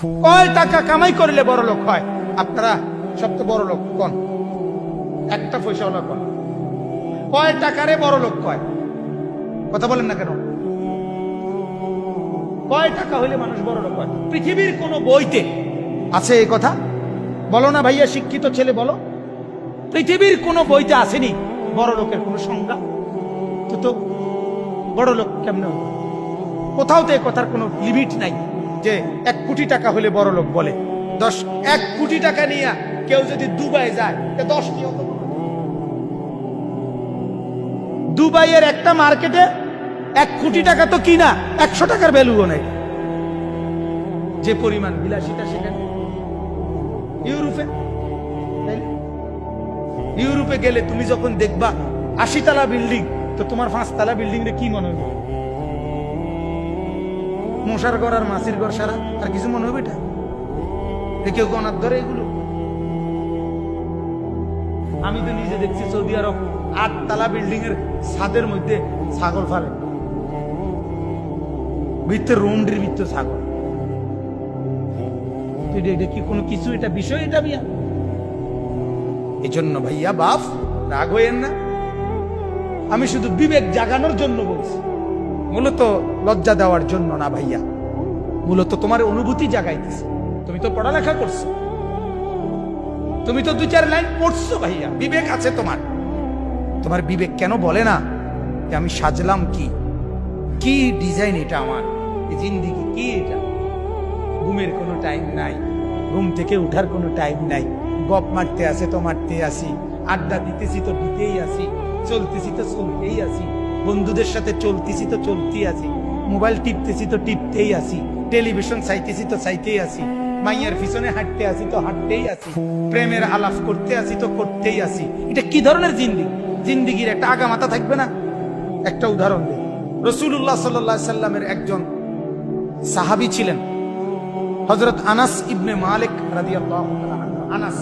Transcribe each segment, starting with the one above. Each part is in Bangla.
কয় টাকা কামাই করলে বড় লোক হয়? আপনারা সবচেয়ে বড় লোক কোন? একটা পয়সাওয়ালা কোন? কয় টাকারে বড় লোক কয়? কথা বলেন না কেন? কয় টাকা হইলে মানুষ বড় লোক হয়? পৃথিবীর কোন বইতে আছে এই কথা? বলো না ভাইয়া, শিক্ষিত ছেলে বলো। পৃথিবীর কোন বইতে আসেনি বড় লোকের কোন সংজ্ঞা? তো বড় লোক কেমন? কোথাও তো এই কথার কোনো লিমিট নাই যে 1 কোটি টাকা হলে বড় লোক বলে। 1 কোটি টাকা নিয়ে কেউ যদি দুবাই যায়, 10 কি হতো? দুবাইয়ের একটা মার্কেটে 1 কোটি টাকা তো কিনা 100 টাকার ভ্যালুও নেই, যে পরিমাণ বিলাসিতা সেখানে। ইউরোপে গেলে তুমি যখন দেখবা 80 তলা বিল্ডিং, তো তোমার 5 তলা বিল্ডিং রে কি মনে হবে? মশার ঘর আর মাছির ঘর সারা আর কিছু মনে হবে? এটা কেউ গনার ধরে এগুলো? আমি তো নিজে দেখছি সৌদি আরব 8 তলা বিল্ডিং এর ছাদের মধ্যে ছাগল ফালে, ভিতরে রুমটির ভিতরে ছাগল। এটা কি কোনো কিছু? এটা বিষয়? এটা বিয়া? এই জন্য ভাইয়া বাপ রাগ হইয়েন না, আমি শুধু বিবেক জাগানোর জন্য বলছি, মূলত লজ্জা দেওয়ার জন্য না ভাইয়া। মূলত তোমার অনুভূতি জাগাইতেছে। তুমি তো পড়ালেখা করছো, তুমি তো 2-4 লাইন পড়ছো ভাইয়া, বিবেক আছে তোমার। তোমার বিবেক কেন বলে না যে আমি সাজলাম কি কি ডিজাইন এটা আমার এই জিন্দেগি কি? এটা ঘুমের কোনো টাইম নাই, ঘুম থেকে উঠার কোনো টাইম নাই, গপ মারতে আসে তো মারতে আসি, আড্ডা দিতেছি তো দিতেই আসি, চলতেছি তো চলতেই আসি, বন্ধুদের সাথে চলতেছি তো চলতেই আসি, মোবাইল টিপতেছি তো টিপতেই আসি, টেলিভিশন চাইতেছি তো চাইতেই আসি, মাইয়ার পিছনে হাঁটতে আসি তো হাঁটতেই আসি, প্রেমের আলাপ করতে আসি তো করতেই আসি। এটা কি ধরনের জিন্দেগি? জিন্দেগির একটা আগা মাথা থাকবে না? একটা উদাহরণ দিই। রাসূলুল্লাহ সাল্লাল্লাহু আলাইহি সাল্লামের একজন সাহাবী ছিলেন হযরত আনাস ইবনে মালিক রাদিয়াল্লাহু তাআলা আনহু। আনাস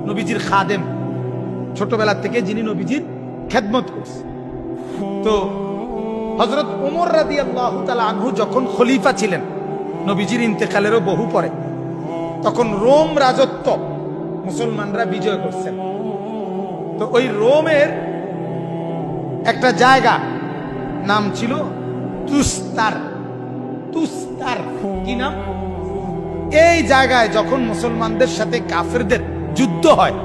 নবীজির খাদেম, ছোটবেলা থেকে যিনি নবীজির খেদমত করছে। তো হযরত ওমর রাদিয়াল্লাহু তাআলা আনহু যখন খলিফা ছিলেন, নবীজির ইন্তেকালেরও বহু পরে, তখন রোম রাজত্ব মুসলমানরা বিজয় করছেন। তো ওই রোমের একটা জায়গা নাম ছিল তুস্তার। তুস্তার কি নাম? এই জায়গায় যখন মুসলমানদের সাথে কাফেরদের যুদ্ধ হয়,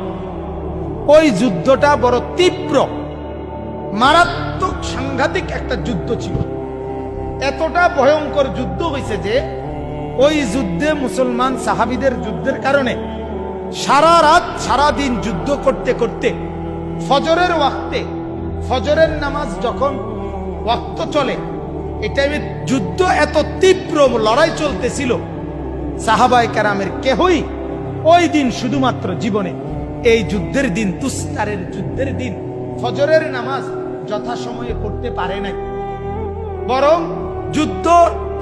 ওই যুদ্ধটা বড় তীব্র, মারাত্মক, সাংঘাতিক একটা যুদ্ধ ছিল। এতটা ভয়ঙ্কর যুদ্ধ হয়েছে যে ওই যুদ্ধে মুসলমান সাহাবীদের যুদ্ধের কারণে সারা রাত সারা দিন যুদ্ধ করতে করতে ফজরের ওয়াক্তে, ফজরের নামাজ যখন ওয়াক্ত চলে, এই টাইমে যুদ্ধ এত তীব্র লড়াই চলতেছিল, সাহাবায়ে কেরামের কেহই ওই দিন শুধুমাত্র জীবনে এই যুদ্ধের দিন, তুস্তারের যুদ্ধের দিন ফজরের নামাজ যথাসময়ে পড়তে পারে নাই। বরং যুদ্ধ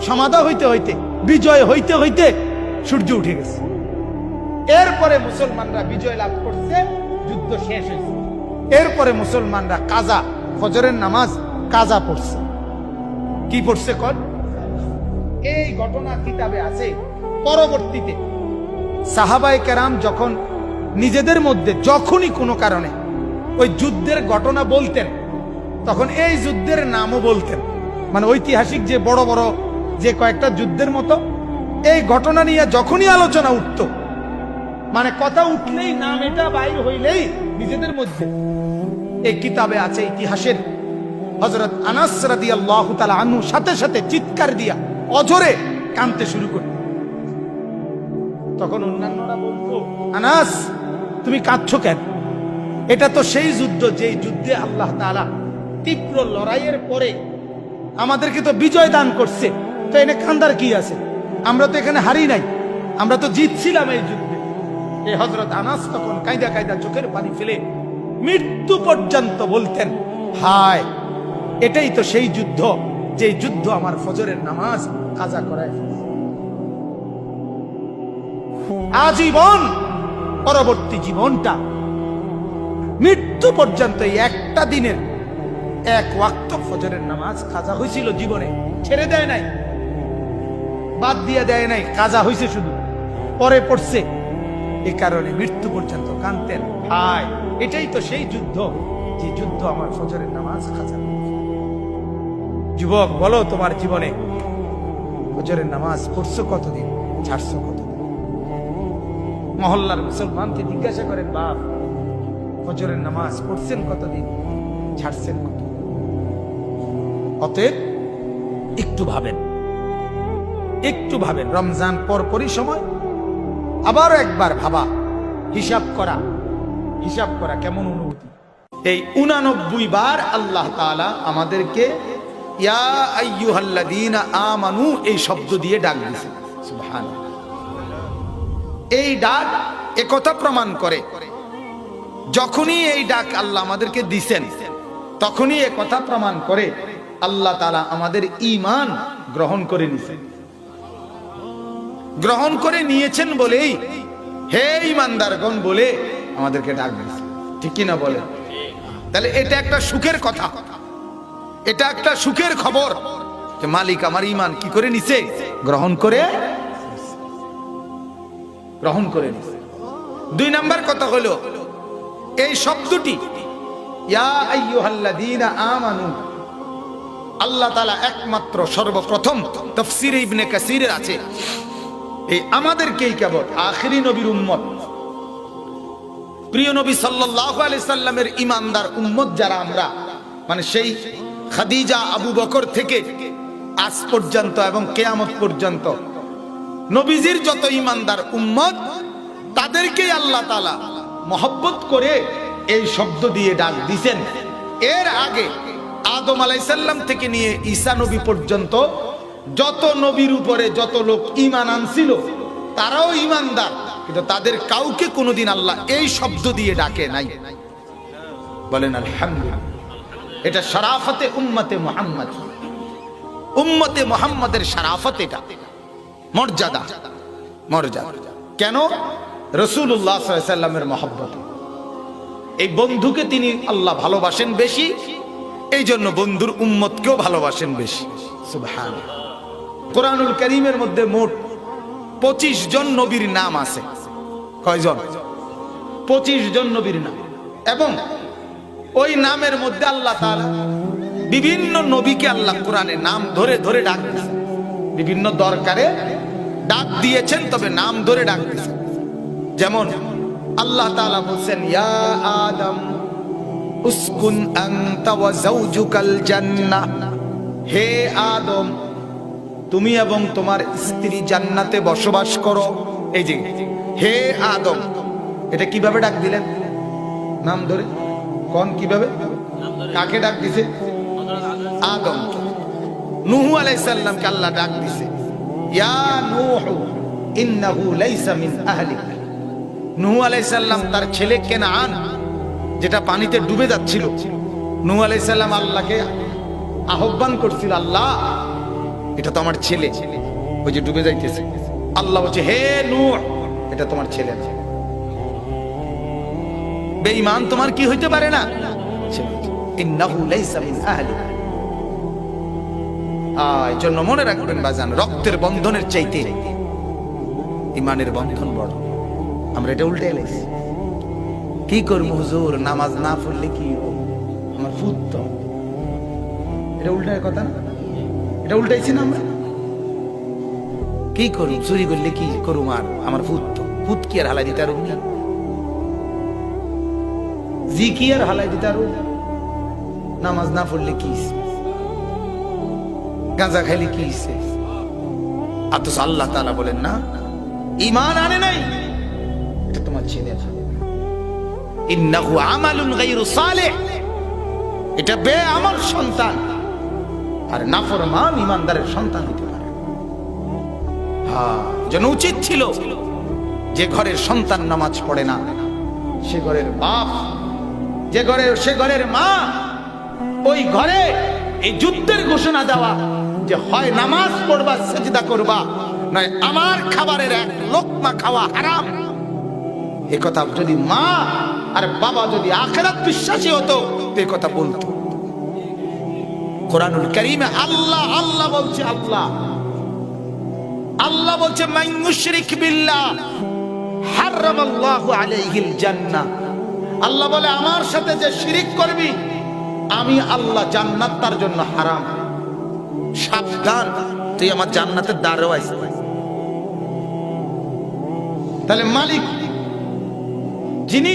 সমাধা হইতে হইতে, বিজয় হইতে হইতে সূর্য উঠে গেছে। এরপরে মুসলমানরা বিজয় লাভ করছে, যুদ্ধ শেষ হয়েছে। এরপরে মুসলমানরা কাজা, ফজরের নামাজ কাজা পড়ছে। কি পড়ছে কর? এই ঘটনা কিতাবে আছে। পরবর্তীতে সাহাবায়ে কেরাম যখন নিজেদের মধ্যে যখনই কোনো কারণে ওই যুদ্ধের ঘটনা বলতেন, তখন এই যুদ্ধের নামও বলতেন। মানে ঐতিহাসিক যে বড় বড় যে কয়েকটা যুদ্ধের মতো এই ঘটনা নিয়ে যখনই আলোচনা উঠত, মানে কথা উঠলেই, নাম এটা বাইর হইলেই নিজেদের মধ্যে, এই কিতাবে আছে ইতিহাসের, হযরত আনাস রাদিয়াল্লাহু তাআলা আনহু সাথে সাথে চিৎকার দিয়া অঝরে কাঁদতে শুরু করত। তখন অন্যান্যরা বলতো, আনাস তুমি কাঁদছো কেন? এটা তো সেই যুদ্ধ যেই যুদ্ধে আল্লাহ তাআলা তীব্র লড়াইয়ের পরে আমাদেরকে তো বিজয় দান করছে, তো এনে কান্দার কি আছে? আমরা তো এখানে হারি নাই, আমরা তো জিতছিলাম এই যুদ্ধে। এই হযরত আনাস তখন কাঁদা কাঁদা চোখের পানি ফেলে মৃত্যু পর্যন্ত বলতেন, হায় এটাই তো সেই যুদ্ধ যে যুদ্ধ আমার ফজরের নামাজ কাজা করায় ফেলেছে। আজীবন পরবর্তী জীবনটা মৃত্যু পর্যন্ত এই একটা দিনের 1 ওয়াক্ত ফজরের নামাজ কাজা হয়েছিল জীবনে, ছেড়ে দেয় নাই, বাদ দিয়ে দেয় নাই, কাজা হয়েছে শুধু। পরে পড়ছে, এ কারণে মৃত্যু পর্যন্ত কাঁদতেন। হায়, এটাই তো সেই যুদ্ধ, যে যুদ্ধ আমার ফজরের নামাজ খাজা। যুবক, বলো তোমার জীবনে ফজরের নামাজ পড়ছো কতদিন, ছাড়ছো কতদিন? মহল্লার মুসলমানকে জিজ্ঞাসা করেন, বাপ ফজরের নামাজ পড়ছেন কতদিন, ছাড়ছেন কত? অতএব একটু ভাবেন, একটু ভাবেন। রমজান পরপরই সময়, আবারও একবার ভাবা, হিসাব করা কেমন অনুভূতি। এই 89 বার আল্লাহ তাআলা আমাদেরকে ইয়া আইয়ুহাল্লাযীনা আমানু এই শব্দ দিয়ে ডাক দিয়েছেন। সুবহানাল্লাহ। এই ডাক একথা প্রমাণ করে, যখনই এই ডাক আল্লাহ আমাদেরকে দিছেন, তখনই একথা প্রমাণ করে আল্লাহ তাআলা আমাদের ঈমান গ্রহণ করে নিয়েছেন। গ্রহণ করে নিয়েছেন বলেই হে ঈমানদারগণ বলে আমাদেরকে ডাক দিয়েছেন। ঠিক কি না বলে? তাহলে এটা একটা সুখের কথা, এটা একটা সুখের খবর যে মালিক আমার ঈমান কি করে নিছে, গ্রহণ করে নিছে। 2 নাম্বার কথা হলো, এই শব্দটি ইয়া আইয়ুহাল্লাযীনা আমানু, আল্লাহ তাআলা একমাত্র সর্বপ্রথম তাফসীরে ইবনে কাসিরের আছে, এই আমাদেরকেই কেবল আখিরি নবীর উম্মত, প্রিয় নবী সাল্লাল্লাহু আলাইহি সাল্লামের ঈমানদার উম্মত যারা আমরা, মানে সেই খাদিজা আবু বকর থেকে আজ পর্যন্ত এবং কিয়ামত পর্যন্ত নবীজির যত ঈমানদার উম্মত, তাদেরকেই আল্লাহ তাআলা মহব্বত করে এই শব্দ দিয়ে ডাক দিয়েছেন। এর আগে আদম আলাইহিস সালাম থেকে নিয়ে ঈসা নবী পর্যন্ত যত নবীর উপরে যত লোক ঈমান আনছিল, তারাও ঈমানদার, কিন্তু তাদের কাউকে কোনোদিন আল্লাহ এই শব্দ দিয়ে ডাকে নাই। বলেন আলহামদুলিল্লাহ। এটা শরাফতে উম্মতে মুহাম্মদ, উম্মতে মুহাম্মাদের শরাফত, এটা মর্যাদা। কেন? রাসূলুল্লাহ সাল্লাল্লাহু আলাইহি সাল্লামের মহব্বত। এই বন্ধুকে তিনি আল্লাহ ভালোবাসেন বেশি, এই জন্য বন্ধুর উম্মতকেও ভালোবাসেন বেশি। সুবহানাল্লাহ। কোরআনুল কারীমের মধ্যে মোট 25 জন নবীর নাম আছে। কয়জন? 25 জন নবীর নাম। এবং ওই নামের মধ্যে আল্লাহ তাআলা বিভিন্ন নবীকে আল্লাহ কোরআনে নাম ধরে ধরে ডাক দিয়েছেন, বিভিন্ন দরকারে ডাক দিয়েছেন, তবে নাম ধরে ডাক দিয়েছেন। যেমন আল্লাহ তাআলা বলেন, ইয়া আদম উসকুন আনতা ওয়া যাওজুকাল জান্নাহ, হে আদম তুমি এবং তোমার স্ত্রী জান্নাতে বসবাস করো। এই যে হে আদম, এটা কিভাবে ডাক দিলেন? নাম ধরে। কোন কিভাবে? কাকে ডাক দিছে? আদম। নূহ আলাইহিস সালামকে আল্লাহ ডাক দিছে, ইয়া নূহ ইন্নাহু লাইসা মিন আহলিক। নূহ আলাইহিস সালাম তার ছেলে কেনান, যেটা পানিতে ডুবে যাচ্ছিল, নূহ আলাইহিস সালাম আল্লাহকে আহ্বান করছিল, আল্লাহ এটা তো আমার ছেলে, ওই যে ডুবে যাইতেছে। আল্লাহ বলছে, হে নূহ এটা তোমার ছেলে না। বেঈমান তোমার কি হইতে পারে না? ইন্নাহু লাইসা মিন আহলিক। এই জন্য মনে রাখবেন বাজান, রক্তের বন্ধনের চাইতে ঈমানের বন্ধন বড়। আমরা এটা উল্টে এলাইছি। কি করব হুজুর, নামাজ না পড়লে কি আমার ফুত তো, এটা উল্টার কথা না? এটা উল্টাইছি না আমরা? কি করুম, চুরি করলে কি করুম, আর আমার ফুত তো, ফুত কি আর হালাই দিতে পারুম না? জি কি আর হালাই দিতে পারুম? নামাজ না পড়লে কি, গাঁজা খাইলে কি? অথচ আল্লাহ তাআলা বলেন না, ঈমান আনে নাই, এটা তোমার ছেলে, ইন্নাহু আমালুন গায়রু সালিহ, এটা বেআমল সন্তান। আর নাফরমান ঈমানদারের সন্তান হতে পারে। যেন উচিত ছিল যে ঘরের সন্তান নামাজ পড়ে না, সে ঘরের বাপ, সে ঘরের মা, ওই ঘরে এই যুদ্ধের ঘোষণা দেওয়া যে হয় নামাজ পড়বা, সিজদা করবা, নয় আমার খাবারের এক লোকমা খাওয়া হারাম। এই কথা যদি মা আর বাবা যদি আখিরাত বিশ্বাসী হতো, এই কথা বলতো। কোরআনুল কারীমে আল্লাহ আল্লাহ বলছে, আল্লাহ আল্লাহ বলছে মান ইউশরিক বিল্লাহ হারামাল্লাহু আলাইহিল জান্নাহ। আল্লাহ বলে আমার সাথে যে শিরিক করবি আমি আল্লাহ জান্নাত তার জন্য হারাম। সাবধান, তুই আমার জান্নাতের দ্বারেও আসবি। তাহলে মালিক যিনি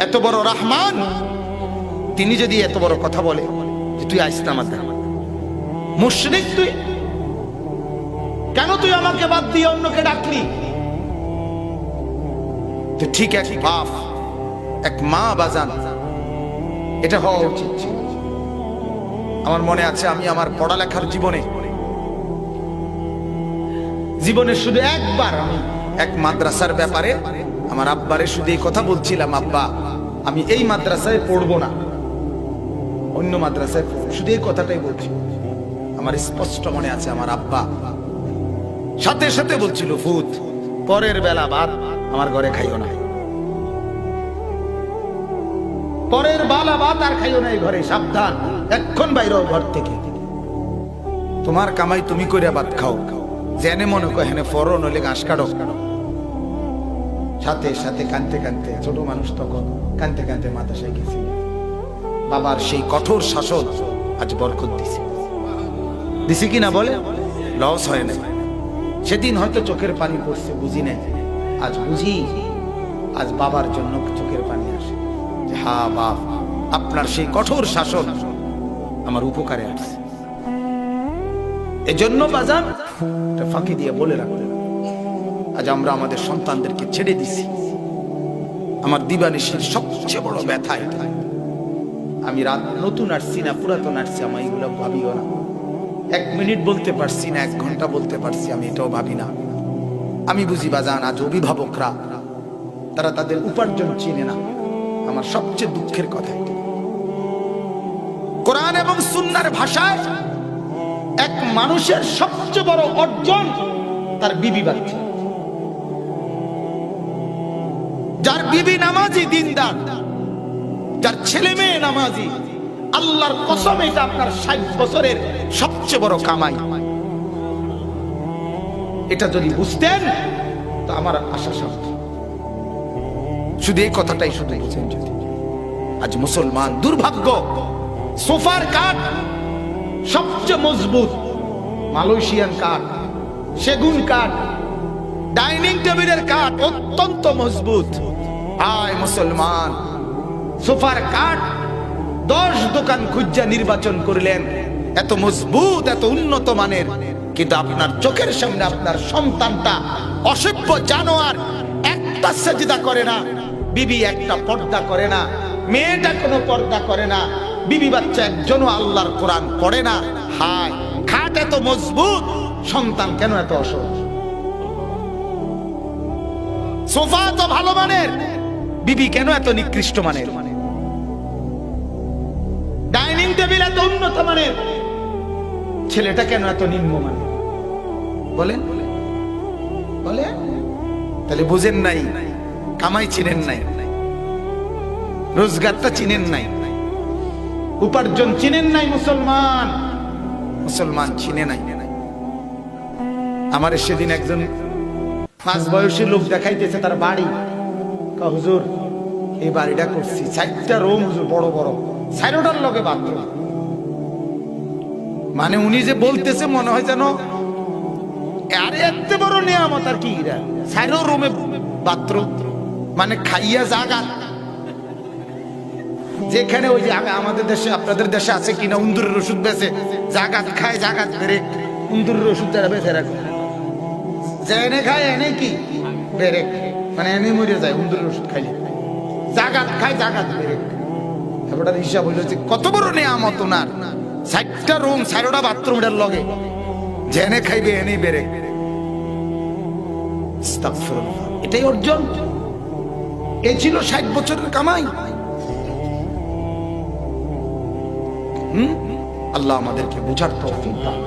এত বড় রহমান, তিনি যদি এত বড় কথা বলে যে তুই আইস না আমার দ্বারে, মুশরিক তুই, কেন তুই আমাকে বাদ দিয়ে অন্যকে ডাকলি? তো ঠিক এক বাপ এক মা বাজান এটা হওয়া উচিত ছিল। আমার মনে আছে আমি আমার পড়ালেখার জীবনে শুধু একবার আমি এক মাদ্রাসার ব্যাপারে আমার আব্বারে শুধু এই কথা বলছিলাম, আব্বা আমি এই মাদ্রাসায় পড়বো না, অন্য মাদ্রাসায় পড়বো, শুধু এই কথাটাই বলছি। আমার স্পষ্ট মনে আছে আমার আব্বা সাথে সাথে বলছিল, ফুত পরের বেলা ভাত আমার ঘরে খাইও না, পরের বেলা ভাত আর খাইও না এই ঘরে, সাবধান, এক্ষণ বাইরে ঘর থেকে, তোমার কামাই তুমি করে ভাত খাও, জেনে মনে কো হেনে ফরো নইলে ঘাস কাটো। সাথে সাথে কানতে কানতে, ছোট মানুষ তখন কানতে কানতে মাদ্রাসায় গেছি। বাবার সেই কঠোর শাসন আজ বরকত দিছে কিনা বলে, লস হয় না। সেদিন হয়তো চোখের পানি পড়ছে, বুঝি নাই, আজ বুঝি, আজ বাবার জন্য চোখের পানি আসে। হ্যাঁ বাপ, আপনার সেই কঠোর শাসন আমার উপকারে আসছে। এজন্য বাজান ফাঁকি দিয়ে বলে রাখলেন, আজ আমরা আমাদের সন্তানদেরকে ছেড়ে দিছি। আমার দিবানিশির সবচেয়ে বড় ব্যথা এটা। আমি রাত নতুন আসছি না পুরাতন আসছি, আমি এগুলো ভাবিও না। 1 মিনিট বলতে পারছি না, 1 ঘন্টা বলতে পারছি, আমি এটাও ভাবি না। আমি বুঝি বাজান আজ অভিভাবকরা তারা তাদের উপার্জন চিনে না। আমার সবচেয়ে দুঃখের কথা এটা। কোরআন এবং সুন্নাহর ভাষায় এক মানুষের সবচেয়ে বড় অর্জন তার বিবি বাচ্চা। যার বিবি নামাজি দিনদার, যার ছেলে মেয়ে নামাজি, আল্লাহর কসম এটা আপনার 60 বছরের সবচেয়ে বড় কামাই। এটা যদি বুঝতেন তো আমার আশা সার্থক। শুধু এই কথাটাই শুধু বুঝেন যদি। আজ মুসলমান দুর্ভাগ্য, সোফার কাঠ সবচেয়ে মজবুত, মালয়েশিয়ান কাঠ, সেগুন কাঠ, ডাইনিং টেবিলের কাঠ অত্যন্ত মজবুত। আয় মুসলমান, সোফার কাঠ 10 দোকান খুঁজা নির্বাচন করলেন, এত মজবুত, এত উন্নত মানের, কিন্তু আপনার চোখের সামনে আপনার সন্তানটা অসভ্য জানোয়ার, একটা সাজদা করে না, বিবি একটা পর্দা করে না, মেয়েটা কোনো পর্দা করে না, বিবি বাচ্চা একজনও আল্লাহর কোরআন পড়ে না। হায়, খাট এত মজবুত, সন্তান কেন এত অসহ্য? সোফা তো ভালো মানের, বিবি কেন এত নিকৃষ্ট মানের? ডাইনিং টেবিল এত উন্নত মানের, ছেলেটা কেন এত নিম্ন মানের? বলেন বলেন। তাহলে বুঝেন নাই, কামাই চিনেন নাই, রোজগারটা চিনেন নাই, উপার্জন চিনেন নাই। মুসলমান মুসলমান চিনে নাই। আমার সেদিন একজন 5 বয়সী লোক দেখাইতেছে তার বাড়ি। হুজুর এই বাড়িটা করছি, 4টা রুম হুজুর, বড় বড়, 4টার লগে বাথরুম। মানে উনি যে বলতেছে মনে হয় যেন আরে এত বড় নিয়ামত আর কি, 4 রুমে বাথরুম, মানে খাইয়া জাগা। যেখানে ওই যে আমাদের দেশে, আপনাদের দেশে আছে কিনা, উন্দুরের ওষুধ বেছে, জাগাত খায়, জাগাত বেড়ে, উন্দুরের ওষুধ যারা বেঁচে রাখে, যে এনে খায় এনে কি বেড়ে, মানে এনে মরে যায় উন্দুরের ওষুধ খাইলে, জাগাত খায়, জাগাত বেড়ে। এবার হিসাব হইল যে কত বড় নিয়ামত ওনার, 4টা রুম, 4টা বাথরুম এর লগে, যে এনে খাইবে এনে বেড়ে। এটাই অর্জন, এই ছিল 60 বছরের কামাই। আল্লাহ আমাদেরকে বুঝার তৌফিক দান।